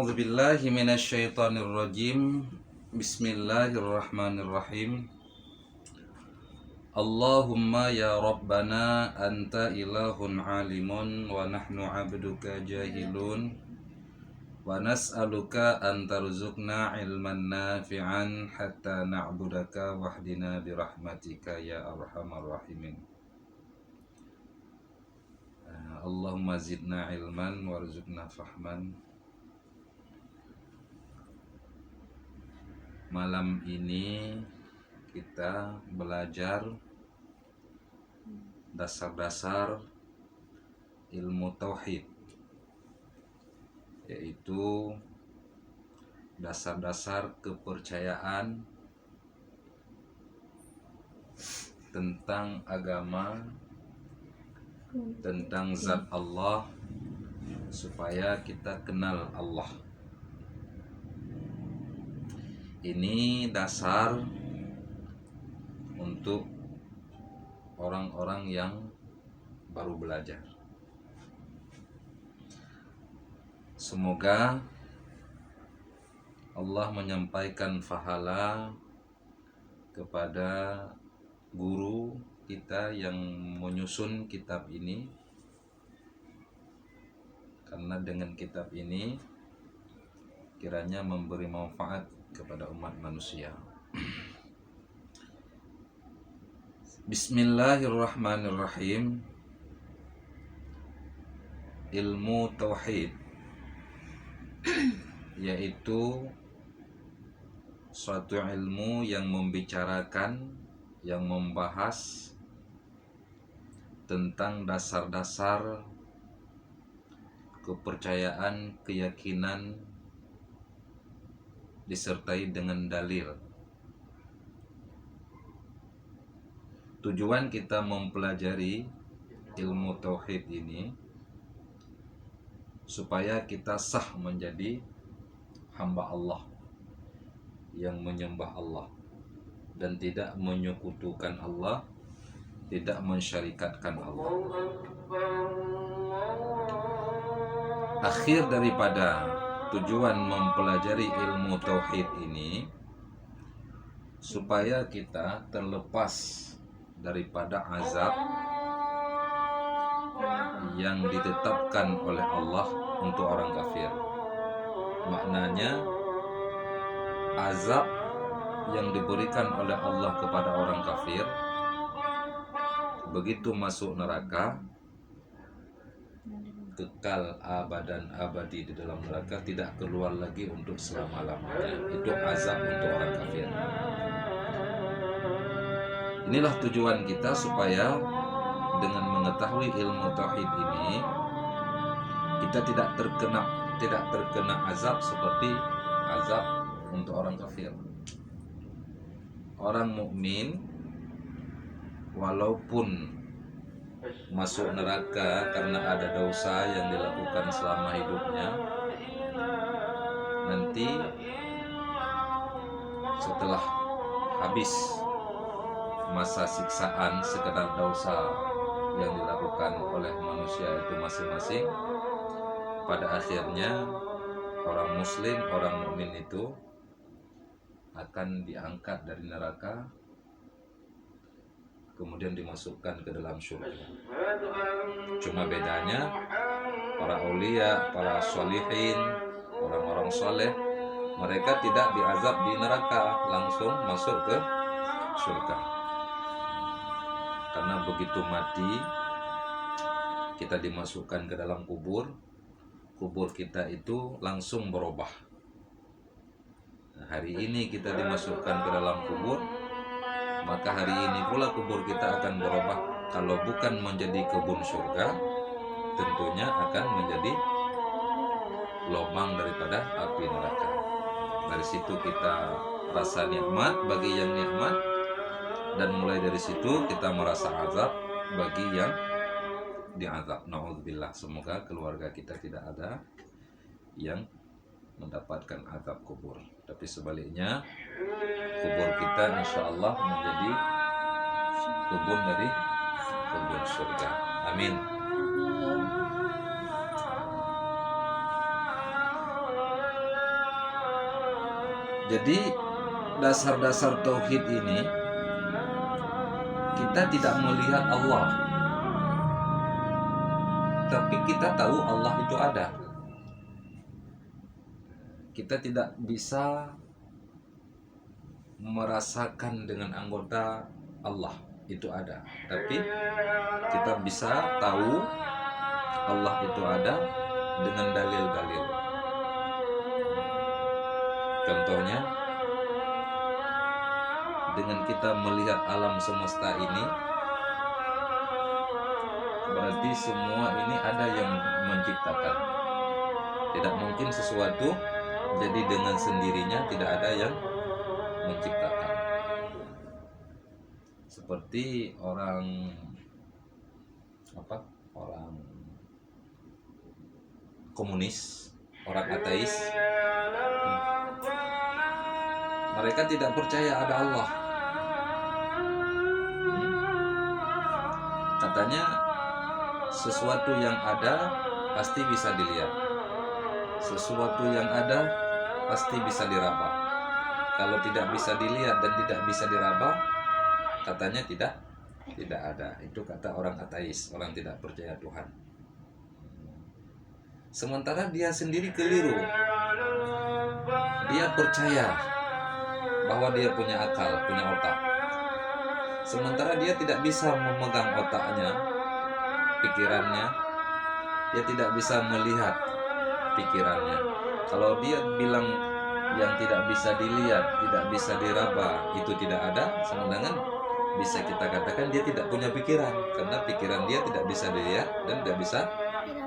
A'udzubillahi minasyaitonirrajim. Bismillahirrahmanirrahim. Allahumma ya Rabbana anta ilahun alimun wa nahnu abduka jahilun wa nas'aluka an tarzuqna ilman nafi'an hatta na'budaka wahdina birahmatika ya arhamar rahimin. Allahumma zidna ilman warzuqna fahman. Malam ini kita belajar dasar-dasar ilmu tauhid, yaitu dasar-dasar kepercayaan tentang agama, tentang zat Allah, supaya kita kenal Allah. Ini dasar untuk orang-orang yang baru belajar. Semoga Allah menyampaikan pahala kepada guru kita yang menyusun kitab ini, karena dengan kitab ini kiranya memberi manfaat kepada umat manusia. Bismillahirrahmanirrahim. Ilmu tauhid yaitu suatu ilmu yang membicarakan, yang membahas tentang dasar-dasar kepercayaan, keyakinan disertai dengan dalil. Tujuan kita mempelajari ilmu tauhid ini supaya kita sah menjadi hamba Allah yang menyembah Allah dan tidak menyekutukan Allah, tidak mensyarikatkan Allah. Akhir daripada tujuan mempelajari ilmu tauhid ini supaya kita terlepas daripada azab yang ditetapkan oleh Allah untuk orang kafir. Maknanya azab yang diberikan oleh Allah kepada orang kafir, begitu masuk neraka kekal abadan abadi di dalam neraka, tidak keluar lagi untuk selama-lamanya. Itu azab untuk orang kafir. Inilah tujuan kita, supaya dengan mengetahui ilmu tauhid ini kita tidak terkena azab seperti azab untuk orang kafir. Orang mukmin walaupun masuk neraka karena ada dosa yang dilakukan selama hidupnya, nanti setelah habis masa siksaan sekedar dosa yang dilakukan oleh manusia itu masing-masing, pada akhirnya orang muslim, orang mukmin itu akan diangkat dari neraka, kemudian dimasukkan ke dalam surga. Cuma bedanya para aulia, para sholihin, orang-orang soleh, mereka tidak diazab di neraka, langsung masuk ke surga. Karena begitu mati, kita dimasukkan ke dalam kubur, kubur kita itu langsung berubah. Nah, hari ini kita dimasukkan ke dalam kubur, maka hari ini pula kubur kita akan berubah. Kalau bukan menjadi kebun surga, tentunya akan menjadi lubang daripada api neraka. Dari situ kita rasa nikmat bagi yang nikmat, dan mulai dari situ kita merasa azab bagi yang diazab. Na'udzubillah. Semoga keluarga kita tidak ada yang mendapatkan azab kubur, tapi sebaliknya kubur kita insya Allah menjadi kebun dari kebun surga. Amin. Jadi dasar-dasar tauhid ini kita tidak melihat Allah, tapi kita tahu Allah itu ada. Kita tidak bisa merasakan dengan anggota Allah itu ada, tapi kita bisa tahu Allah itu ada dengan dalil-dalil. Contohnya, dengan kita melihat alam semesta ini, berarti semua ini ada yang menciptakan. Tidak mungkin sesuatu jadi dengan sendirinya, tidak ada yang menciptakan. Seperti orang komunis, orang ateis, mereka tidak percaya ada Allah. Katanya sesuatu yang ada pasti bisa dilihat, sesuatu yang ada pasti bisa diraba. Kalau tidak bisa dilihat dan tidak bisa diraba, katanya tidak ada. Itu kata orang ateis, orang tidak percaya Tuhan. Sementara dia sendiri keliru. Dia percaya bahwa dia punya akal, punya otak. Sementara dia tidak bisa memegang otaknya, pikirannya. Dia tidak bisa melihat pikirannya. Kalau dia bilang yang tidak bisa dilihat, tidak bisa diraba, itu tidak ada, sedangkan bisa kita katakan dia tidak punya pikiran, karena pikiran dia tidak bisa dilihat dan tidak bisa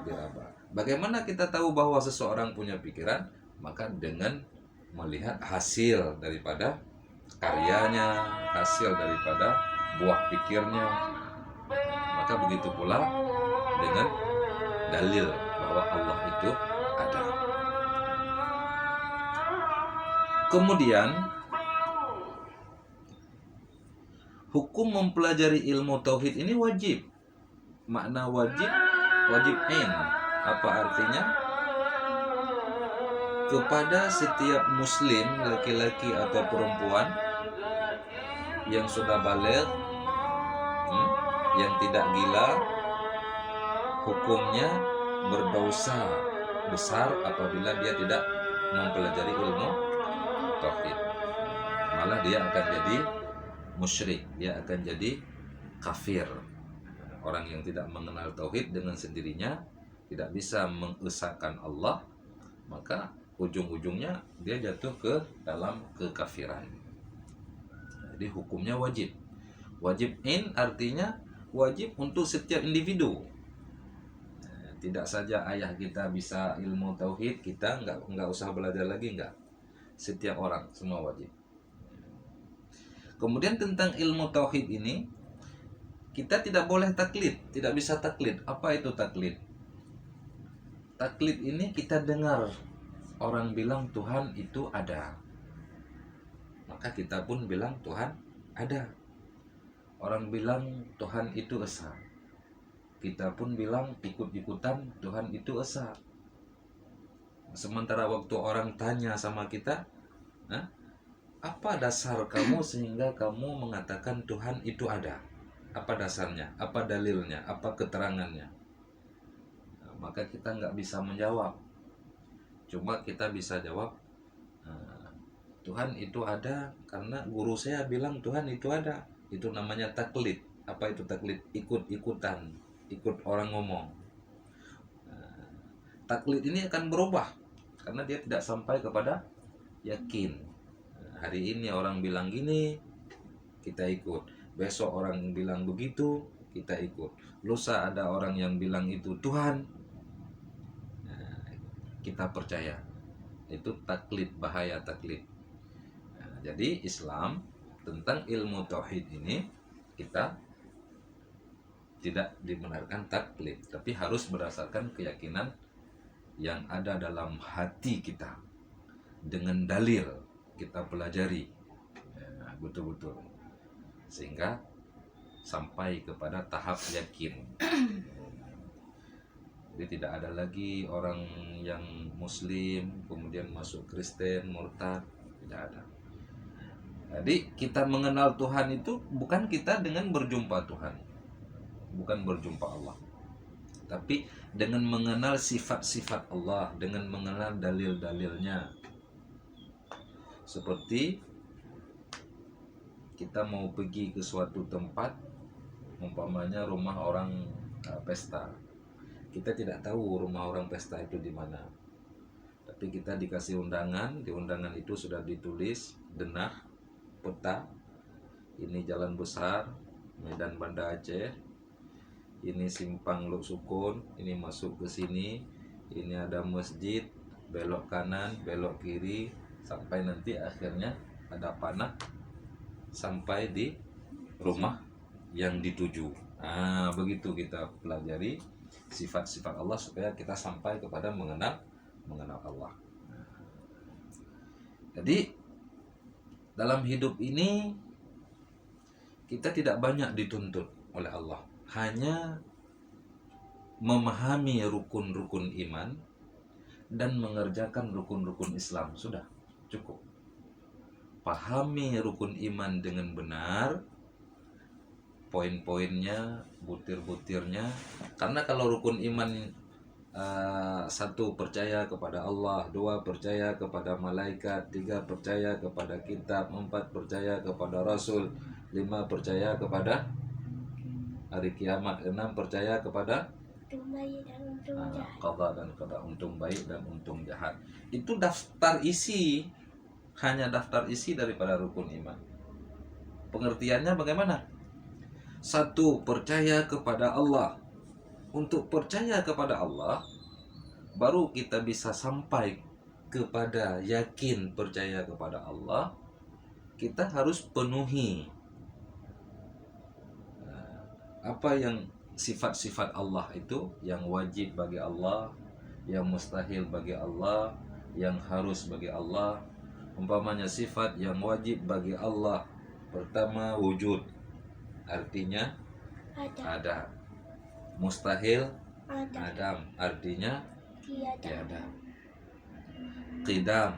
diraba. Bagaimana kita tahu bahwa seseorang punya pikiran? Maka dengan melihat hasil daripada karyanya, hasil daripada buah pikirnya. Maka begitu pula dengan dalil bahwa Allah itu ada. Kemudian hukum mempelajari ilmu tauhid ini wajib. Makna wajib, wajib ain. Apa artinya? Kepada setiap muslim, laki-laki atau perempuan yang sudah baligh, yang tidak gila, hukumnya berdosa besar apabila dia tidak mempelajari ilmu tauhid. Malah dia akan jadi musyrik, dia akan jadi kafir. Orang yang tidak mengenal tauhid dengan sendirinya tidak bisa mengesahkan Allah, maka ujung-ujungnya dia jatuh ke dalam kekafiran. Jadi hukumnya wajib. Wajib in artinya wajib untuk setiap individu. Tidak saja ayah kita bisa ilmu tauhid, kita nggak usah belajar lagi, nggak. Setiap orang semua wajib. Kemudian tentang ilmu tauhid ini, kita tidak boleh taklid, tidak bisa taklid. Apa itu taklid? Taklid ini kita dengar orang bilang Tuhan itu ada, maka kita pun bilang Tuhan ada. Orang bilang Tuhan itu esa, kita pun bilang ikut-ikutan Tuhan itu esa. Sementara waktu orang tanya sama kita, apa dasar kamu sehingga kamu mengatakan Tuhan itu ada? Apa dasarnya? Apa dalilnya? Apa keterangannya? Maka kita nggak bisa menjawab. Cuma kita bisa jawab, Tuhan itu ada karena guru saya bilang Tuhan itu ada. Itu namanya taklid. Apa itu taklid? Ikut-ikutan, ikut orang ngomong. Taklid ini akan berubah karena dia tidak sampai kepada yakin. Hari ini orang bilang gini, kita ikut. Besok orang bilang begitu, kita ikut. Lusa ada orang yang bilang itu Tuhan, kita percaya. Itu taklid, bahaya taklid. Jadi Islam tentang ilmu tauhid ini kita tidak dibenarkan taklid, tapi harus berdasarkan keyakinan yang ada dalam hati kita, dengan dalil kita pelajari betul-betul sehingga sampai kepada tahap yakin. Jadi tidak ada lagi orang yang muslim kemudian masuk Kristen, murtad, Tidak ada. Jadi kita mengenal Tuhan itu bukan kita dengan berjumpa Tuhan, bukan berjumpa Allah, tapi dengan mengenal sifat-sifat Allah, dengan mengenal dalil-dalilnya. Seperti kita mau pergi ke suatu tempat, umpamanya rumah orang pesta. Kita tidak tahu rumah orang pesta itu di mana, tapi kita dikasih undangan. Di undangan itu sudah ditulis denah peta, ini jalan besar Medan Banda Aceh, ini simpang Luk Sukun, ini masuk ke sini, ini ada masjid, belok kanan, belok kiri, sampai nanti akhirnya ada panah sampai di rumah yang dituju. Begitu kita pelajari sifat-sifat Allah supaya kita sampai kepada mengenal Allah. Jadi dalam hidup ini kita tidak banyak dituntut oleh Allah, hanya memahami rukun-rukun iman dan mengerjakan rukun-rukun Islam, sudah cukup. Pahami rukun iman dengan benar, poin-poinnya, butir-butirnya. Karena kalau rukun iman satu, percaya kepada Allah, dua, percaya kepada malaikat, tiga, percaya kepada kitab, empat, percaya kepada Rasul, lima, percaya kepada hari kiamat, enam, percaya kepada qada dan qadar, untung baik dan untung jahat. Itu daftar isi, hanya daftar isi daripada rukun iman. Pengertiannya bagaimana? Satu, percaya kepada Allah. Untuk percaya kepada Allah, baru kita bisa sampai kepada yakin percaya kepada Allah. Kita harus penuhi apa yang sifat-sifat Allah itu, yang wajib bagi Allah, yang mustahil bagi Allah, yang harus bagi Allah. Umpamanya sifat yang wajib bagi Allah, pertama wujud, artinya ada. Mustahil adam, artinya tiada. Qidam,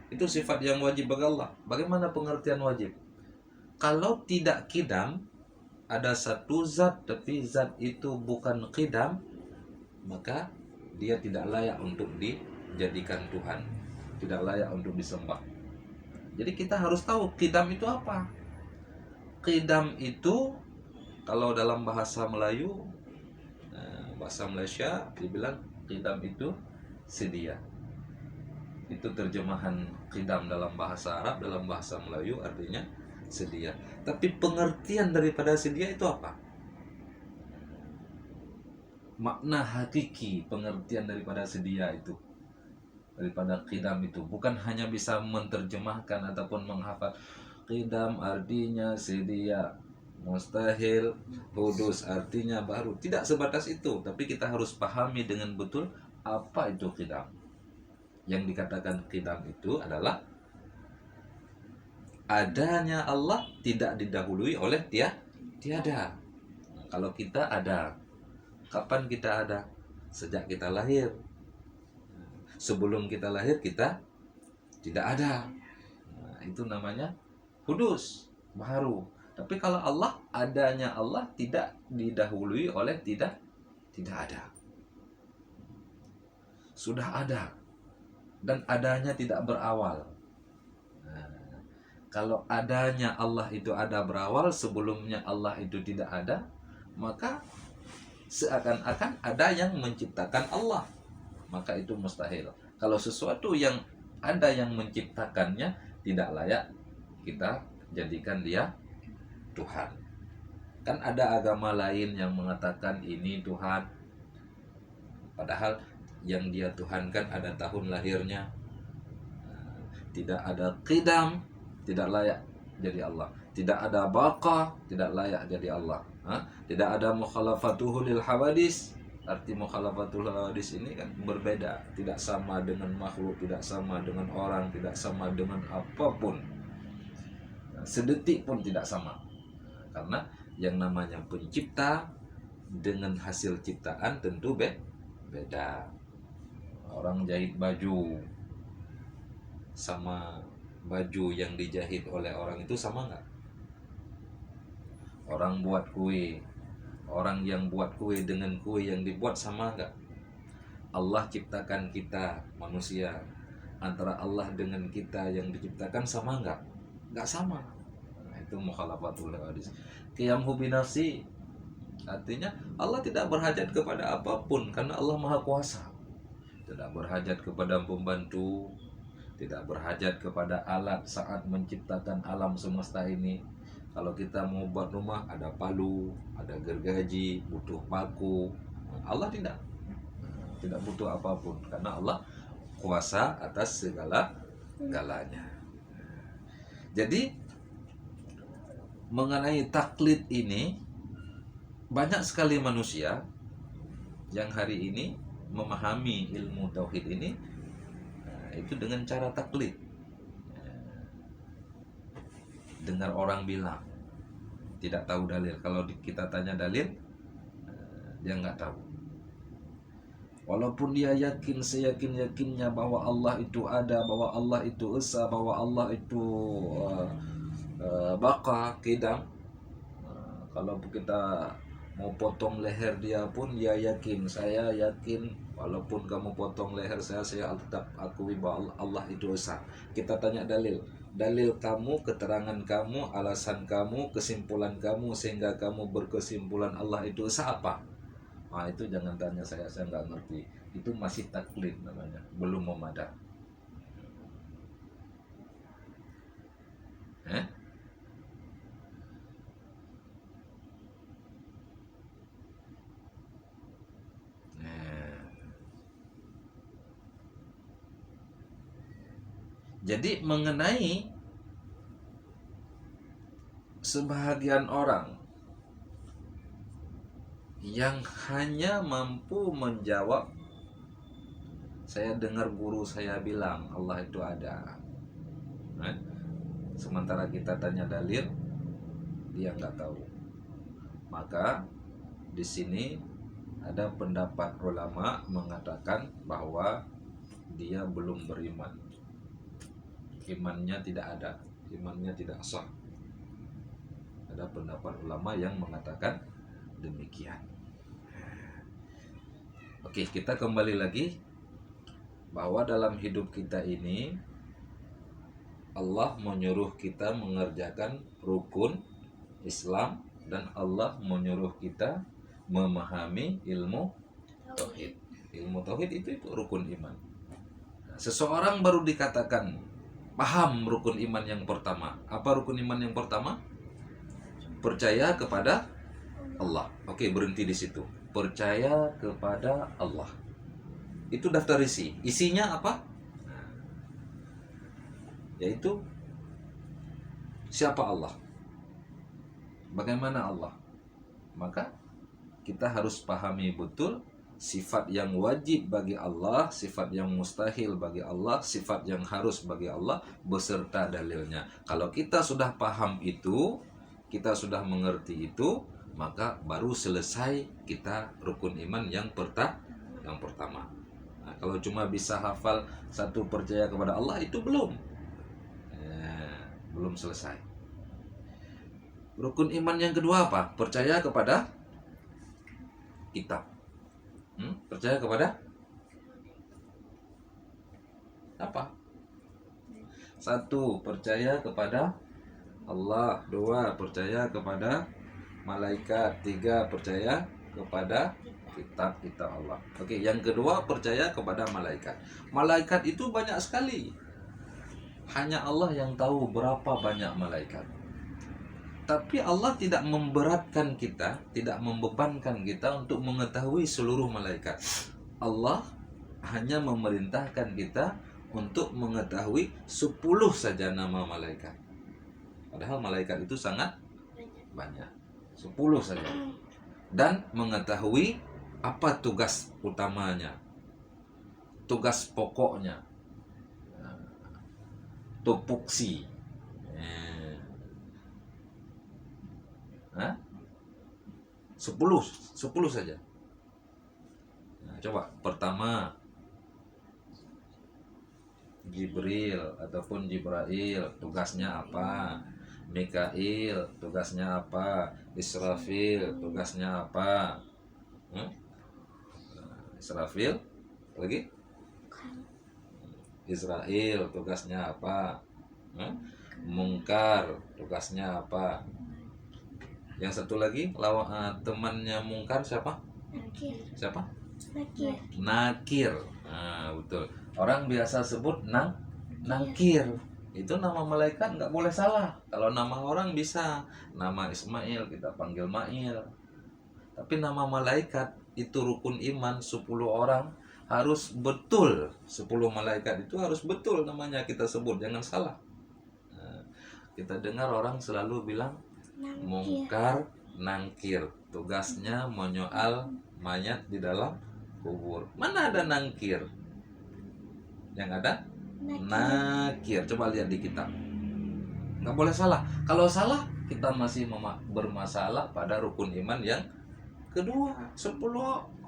itu sifat yang wajib bagi Allah. Bagaimana pengertian wajib? Kalau tidak qidam, ada satu zat tapi zat itu bukan qidam, maka dia tidak layak untuk dijadikan Tuhan, tidak layak untuk disembah. Jadi kita harus tahu qidam itu apa. Qidam itu kalau dalam bahasa Melayu, bahasa Malaysia dibilang qidam itu sedia. Itu terjemahan qidam dalam bahasa Arab, dalam bahasa Melayu artinya sedia. Tapi pengertian daripada sedia itu apa? Makna hakiki pengertian daripada sedia itu, daripada qidam itu, bukan hanya bisa menerjemahkan ataupun menghafal. Qidam artinya sedia, mustahil, hudus artinya baru. Tidak sebatas itu, tapi kita harus pahami dengan betul apa itu qidam. Yang dikatakan qidam itu adalah adanya Allah tidak didahului oleh tiada. Kalau kita ada, kapan kita ada? Sejak kita lahir. Sebelum kita lahir kita tidak ada. Itu namanya hudus, baru. Tapi kalau Allah, adanya Allah tidak didahului oleh tidak ada. Sudah ada. Dan adanya tidak berawal. Kalau adanya Allah itu ada berawal, sebelumnya Allah itu tidak ada, maka seakan-akan ada yang menciptakan Allah. Maka itu mustahil. Kalau sesuatu yang ada yang menciptakannya, tidak layak kita jadikan dia Tuhan. Kan ada agama lain yang mengatakan ini Tuhan, padahal yang dia tuhankan ada tahun lahirnya. Tidak ada qidam, tidak layak jadi Allah. Tidak ada baqa, tidak layak jadi Allah. Tidak ada mukhalafatuhu lil hawadis. Arti mukhalafatul hawadis ini kan berbeda, tidak sama dengan makhluk, tidak sama dengan orang, tidak sama dengan apapun. Sedetik pun tidak sama. Karena yang namanya pencipta dengan hasil ciptaan tentu beda. Orang jahit baju, sama baju yang dijahit oleh orang itu sama nggak? Orang buat kue, orang yang buat kue dengan kue yang dibuat sama nggak? Allah ciptakan kita manusia, antara Allah dengan kita yang diciptakan sama nggak? Nggak sama. Nah, itu mukhalafatul hadis. Qiyamhu binafsi, artinya Allah tidak berhajat kepada apapun karena Allah Maha Kuasa. Tidak berhajat kepada pembantu, tidak berhajat kepada alat saat menciptakan alam semesta ini. Kalau kita mau buat rumah, ada palu, ada gergaji, butuh paku. Allah tidak butuh apapun karena Allah kuasa atas segala-galanya. Jadi mengenai taklid ini, banyak sekali manusia yang hari ini memahami ilmu tauhid ini itu dengan cara taklid. Dengar orang bilang, tidak tahu dalil. Kalau kita tanya dalil, dia nggak tahu. Walaupun dia yakin seyakin-yakinnya bahwa Allah itu ada, bahwa Allah itu esa, bahwa Allah itu baka, kidam. Kalau kita mau potong leher dia pun dia yakin, saya yakin walaupun kamu potong leher saya tetap akui bahwa Allah itu esa. Kita tanya dalil kamu, keterangan kamu, alasan kamu, kesimpulan kamu sehingga kamu berkesimpulan Allah itu esa apa? Nah, itu jangan tanya saya nggak ngerti. Itu masih taklid namanya, belum memadai. Jadi mengenai sebahagian orang yang hanya mampu menjawab, saya dengar guru saya bilang Allah itu ada. Sementara kita tanya dalil, dia nggak tahu. Maka di sini ada pendapat ulama mengatakan bahwa dia belum beriman. Imannya tidak ada, imannya tidak sah. Ada pendapat ulama yang mengatakan demikian. Oke, kita kembali lagi bahwa dalam hidup kita ini Allah menyuruh kita mengerjakan rukun Islam dan Allah menyuruh kita memahami ilmu tauhid. Ilmu tauhid itu rukun iman. Seseorang baru dikatakan paham rukun iman yang pertama. Apa rukun iman yang pertama? Percaya kepada Allah. Oke, berhenti di situ. Percaya kepada Allah. Itu daftar isi. Isinya apa? Yaitu siapa Allah? Bagaimana Allah? Maka kita harus pahami betul sifat yang wajib bagi Allah, sifat yang mustahil bagi Allah, sifat yang harus bagi Allah, beserta dalilnya. Kalau kita sudah paham itu, kita sudah mengerti itu, maka baru selesai kita rukun iman yang pertama. Nah, kalau cuma bisa hafal satu percaya kepada Allah, itu belum selesai. Rukun iman yang kedua apa? Percaya kepada kitab. Percaya kepada apa? Satu, percaya kepada Allah. Dua, percaya kepada malaikat. Tiga, percaya kepada kitab Allah. Oke, yang kedua percaya kepada malaikat. Malaikat itu banyak sekali. Hanya Allah yang tahu berapa banyak malaikat. Tapi Allah tidak memberatkan kita, tidak membebankan kita untuk mengetahui seluruh malaikat. Allah hanya memerintahkan kita untuk mengetahui 10 saja nama malaikat. Padahal malaikat itu sangat banyak. 10 saja. Dan mengetahui apa tugas utamanya, tugas pokoknya, tupoksi. 10 saja. Nah, coba pertama Jibril ataupun Jibrail, tugasnya apa? Mikail, tugasnya apa? Israfil, tugasnya apa? Hmm? Israfil, lagi? Israel, tugasnya apa? Hmm? Mungkar, tugasnya apa? Yang satu lagi, temannya Mungkar siapa? Nakir. Siapa? Nakir. Nakir. Nah, betul. Orang biasa sebut Nakir. Itu nama malaikat nggak boleh salah. Kalau nama orang bisa. Nama Ismail kita panggil Mail. Tapi nama malaikat itu rukun iman 10 orang harus betul. 10 malaikat itu harus betul namanya kita sebut, jangan salah. Nah, kita dengar orang selalu bilang Mungkar, Nangkir, tugasnya menyoal mayat di dalam kubur. Mana ada Nangkir? Yang ada Nakir. Coba lihat di kitab. Nggak boleh salah. Kalau salah, kita masih bermasalah pada rukun iman yang kedua. 10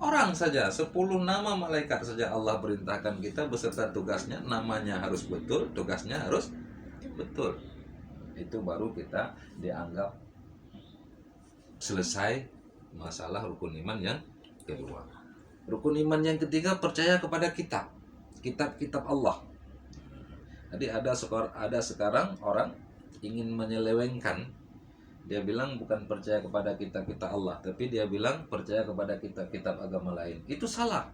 orang saja, 10 nama malaikat saja Allah perintahkan kita beserta tugasnya. Namanya harus betul, tugasnya harus betul. Itu baru kita dianggap selesai masalah rukun iman yang kedua. Rukun iman yang ketiga, percaya kepada kitab-kitab Allah. Jadi ada sekarang orang ingin menyelewengkan. Dia bilang bukan percaya kepada kitab-kitab Allah, tapi dia bilang percaya kepada kitab-kitab agama lain. Itu salah.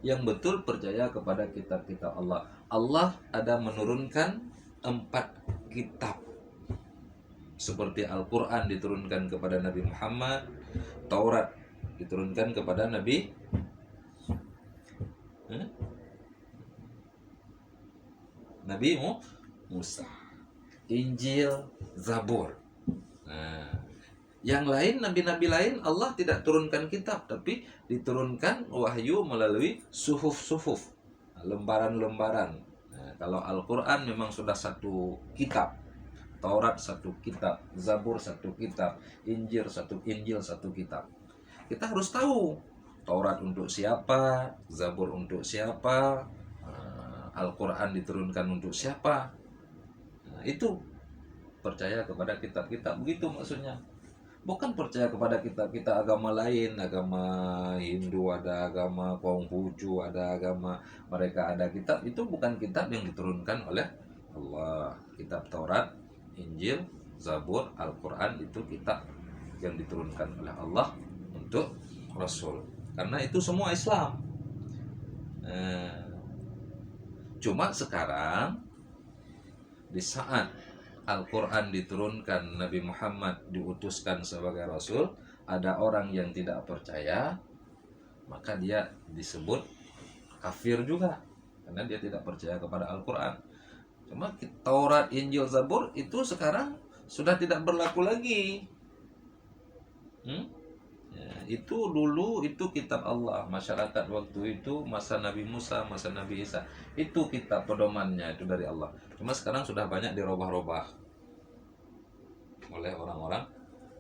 Yang betul percaya kepada kitab-kitab Allah. Allah ada menurunkan 4 kitab. Seperti Al-Quran diturunkan kepada Nabi Muhammad, Taurat diturunkan kepada Nabi Musa, Injil, Zabur. Nah, yang lain, nabi-nabi lain Allah tidak turunkan kitab, tapi diturunkan wahyu melalui suhuf-suhuf, lembaran-lembaran. Nah, kalau Al-Quran memang sudah satu kitab. Taurat satu kitab, Zabur satu kitab, Injil satu kitab. Kita harus tahu Taurat untuk siapa, Zabur untuk siapa, Al-Quran diturunkan untuk siapa. Nah, itu percaya kepada kitab-kitab, begitu maksudnya. Bukan percaya kepada kitab-kitab agama lain, agama Hindu ada, agama Konghucu ada, agama mereka ada kitab. Itu bukan kitab yang diturunkan oleh Allah. Kitab Taurat, Injil, Zabur, Al-Quran itu kitab yang diturunkan oleh Allah untuk Rasul. Karena itu semua Islam. Cuma sekarang di saat Al-Quran diturunkan, Nabi Muhammad diutuskan sebagai Rasul, ada orang yang tidak percaya, maka dia disebut kafir juga, karena dia tidak percaya kepada Al-Quran. Cuma Taurat, Injil, Zabur itu sekarang sudah tidak berlaku lagi. Ya, itu dulu itu kitab Allah. Masyarakat waktu itu masa Nabi Musa, masa Nabi Isa, itu kitab pedomannya itu dari Allah. Cuma sekarang sudah banyak dirubah-rubah oleh orang-orang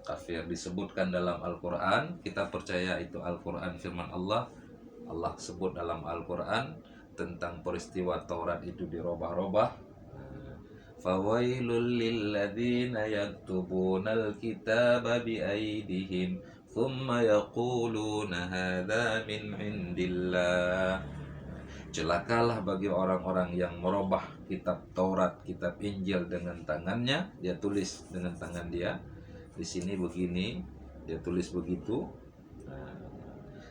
kafir. Disebutkan dalam Al-Quran, kita percaya itu Al-Quran firman Allah. Allah sebut dalam Al-Quran tentang peristiwa Taurat itu dirubah-rubah. Fawailul lilladzina yaktubunal kitaba biaidihim thumma yaquluna hadza min indillah. Celakalah bagi orang-orang yang merubah kitab Taurat, kitab Injil dengan tangannya. Dia tulis dengan tangan dia. Di sini begini, dia tulis begitu.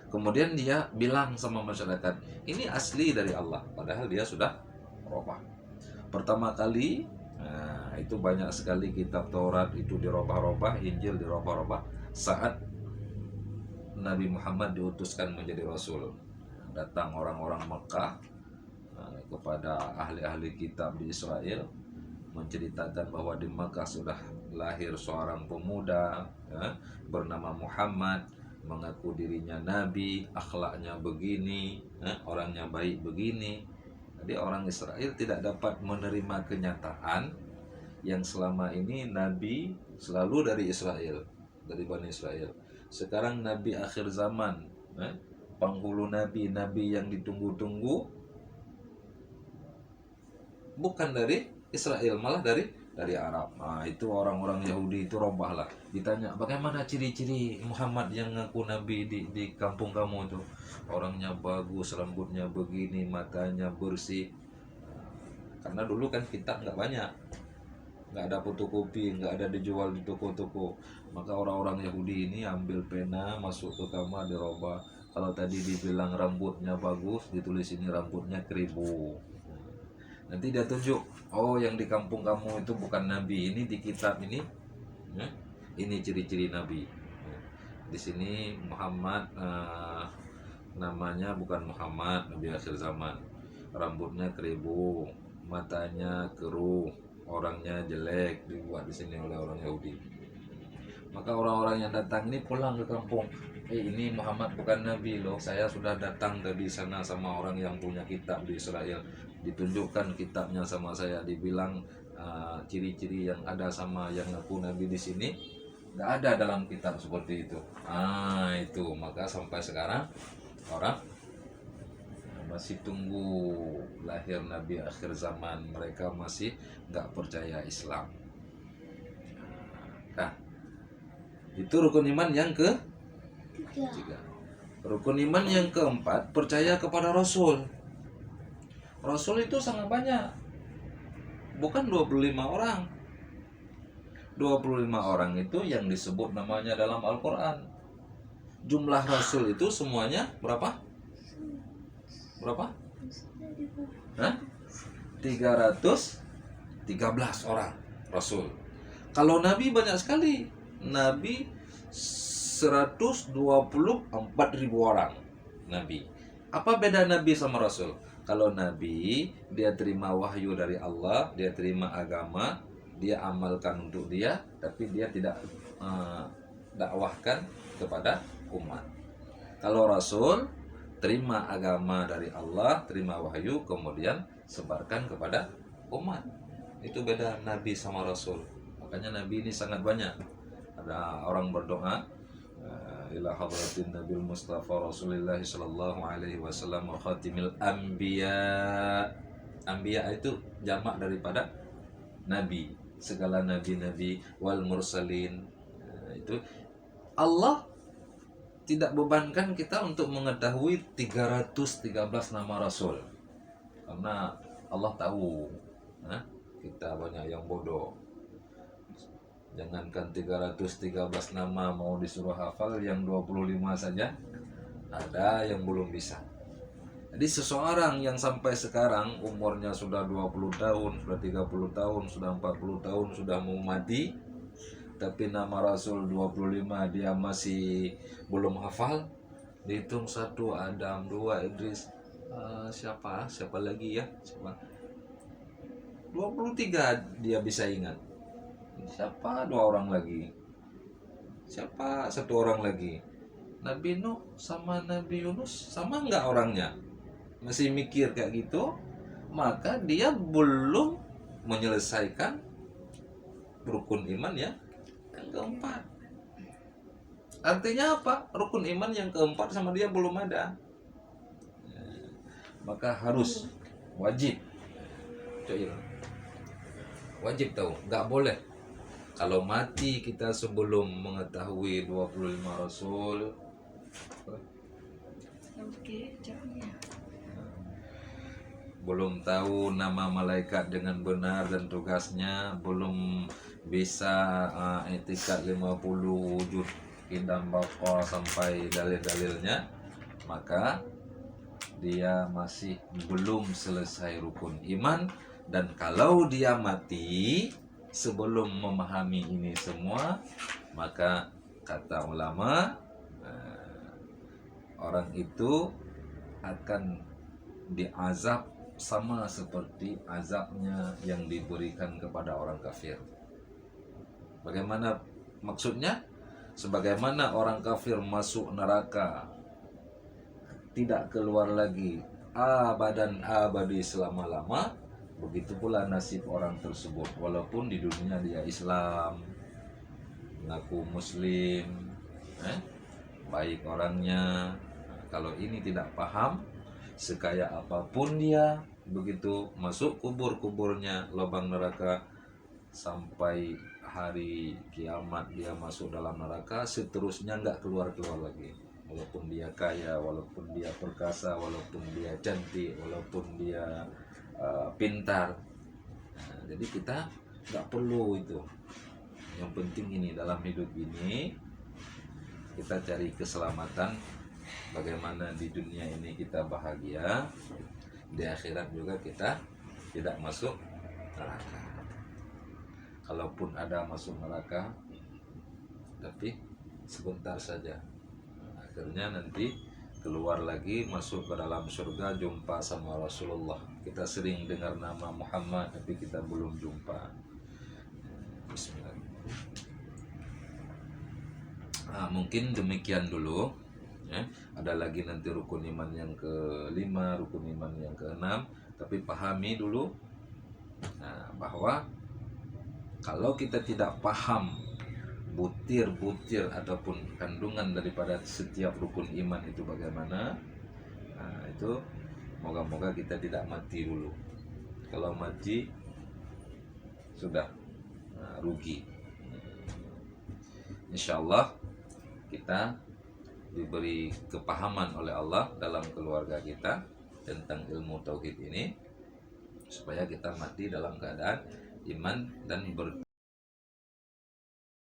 Kemudian dia bilang sama masyarakat, ini asli dari Allah, padahal dia sudah merubah. Pertama kali, itu banyak sekali kitab Taurat itu dirubah-rubah, Injil dirubah-rubah saat Nabi Muhammad diutuskan menjadi Rasul. Datang orang-orang Mekah kepada ahli-ahli kitab di Israel, menceritakan bahwa di Mekah sudah lahir seorang pemuda bernama Muhammad, mengaku dirinya Nabi, akhlaknya begini, orangnya baik begini. Jadi orang Israel tidak dapat menerima kenyataan yang selama ini Nabi selalu dari Israel, dari Bani Israel. Sekarang Nabi akhir zaman, penghulu Nabi yang ditunggu-tunggu, bukan dari Israel, malah dari Arab. Nah, itu orang-orang Yahudi itu robah lah. Ditanya, bagaimana ciri-ciri Muhammad yang ngaku nabi di kampung kamu itu? Orangnya bagus, rambutnya begini, matanya bersih. Karena dulu kan kitab nggak banyak, nggak ada fotokopi, nggak ada dijual di toko-toko. Maka orang-orang Yahudi ini ambil pena, masuk ke kamar, dirobah. Kalau tadi dibilang rambutnya bagus, ditulis ini rambutnya keribu. Nanti dia tunjuk, oh yang di kampung kamu itu bukan nabi, ini di kitab ini, ya, ini ciri-ciri nabi. Di sini Muhammad, namanya bukan Muhammad, nabi akhir zaman. Rambutnya keribu, matanya keruh, orangnya jelek, dibuat di sini oleh orang Yahudi. Maka orang-orang yang datang ini pulang ke kampung. Ini Muhammad bukan nabi loh. Saya sudah datang dari sana sama orang yang punya kitab di Israel. Ditunjukkan kitabnya sama saya. Dibilang ciri-ciri yang ada sama yang ngaku nabi di sini nggak ada dalam kitab seperti itu. Itu maka sampai sekarang orang masih tunggu lahir nabi akhir zaman. Mereka masih nggak percaya Islam. Nah, itu rukun iman yang ketiga. Rukun iman yang keempat, percaya kepada Rasul. Rasul itu sangat banyak. Bukan 25 orang. 25 orang itu yang disebut namanya dalam Al-Quran. Jumlah Rasul itu semuanya berapa? Berapa? 313 orang Rasul. Kalau Nabi banyak sekali. Nabi 124.000 orang Nabi. Apa beda Nabi sama Rasul? Kalau Nabi, dia terima wahyu dari Allah, dia terima agama, dia amalkan untuk dia, tapi dia tidak dakwahkan kepada umat. Kalau Rasul, terima agama dari Allah, terima wahyu, kemudian sebarkan kepada umat. Itu beda Nabi sama Rasul. Makanya Nabi ini sangat banyak. Ada orang berdoa, ila hadratin Nabil Mustafa Rasulullah sallallahu alaihi wasallam wa khatimil anbiya. Anbiya itu jamak daripada nabi, segala nabi-nabi wal mursalin. Itu Allah tidak bebankan kita untuk mengetahui 313 nama Rasul. Karena Allah tahu, kita banyak yang bodoh. Jangankan 313 nama mau disuruh hafal, yang 25 saja ada yang belum bisa. Jadi seseorang yang sampai sekarang umurnya sudah 20 tahun, sudah 30 tahun, sudah 40 tahun, sudah mau mati, tapi nama Rasul 25 dia masih belum hafal, dihitung 1 Adam, 2 Idris, siapa lagi ya, 23 dia bisa ingat. Siapa 2 orang lagi? Siapa 1 orang lagi? Nabi Nuh sama Nabi Yunus sama enggak orangnya? Masih mikir kayak gitu, maka dia belum menyelesaikan rukun iman yang keempat. Artinya apa? Rukun iman yang keempat sama dia belum ada. Maka harus wajib. Wajib tahu, nggak boleh. Kalau mati kita sebelum mengetahui 25 Rasul, belum tahu nama malaikat dengan benar dan tugasnya, belum bisa etikat 50 wujud Qiyam Baqarah sampai dalil-dalilnya, maka dia masih belum selesai rukun iman. Dan kalau dia mati sebelum memahami ini semua, maka kata ulama, orang itu akan diazab sama seperti azabnya yang diberikan kepada orang kafir. Bagaimana maksudnya? Sebagaimana orang kafir masuk neraka tidak keluar lagi abadan abadi selama-lama, begitu pula nasib orang tersebut. Walaupun di dunia dia Islam, mengaku Muslim, baik orangnya, kalau ini tidak paham, sekaya apapun dia, begitu masuk kuburnya lubang neraka, sampai hari kiamat dia masuk dalam neraka, seterusnya nggak keluar lagi. Walaupun dia kaya, walaupun dia perkasa, walaupun dia cantik, walaupun dia pintar. Nah, jadi kita nggak perlu itu. Yang penting ini dalam hidup ini kita cari keselamatan. Bagaimana di dunia ini kita bahagia, di akhirat juga kita tidak masuk neraka. Kalaupun ada masuk neraka, tapi sebentar saja. Akhirnya nanti keluar lagi, masuk ke dalam surga, jumpa sama Rasulullah. Kita sering dengar nama Muhammad, tapi kita belum jumpa. Bismillah. Nah, mungkin demikian dulu. Ada lagi nanti rukun iman yang ke-5, rukun iman yang ke-6. Tapi pahami dulu bahwa kalau kita tidak paham butir-butir ataupun kandungan daripada setiap rukun iman itu bagaimana, itu moga-moga kita tidak mati dulu. Kalau mati sudah rugi. Insyaallah kita diberi kepahaman oleh Allah dalam keluarga kita tentang ilmu tauhid ini, supaya kita mati dalam keadaan iman dan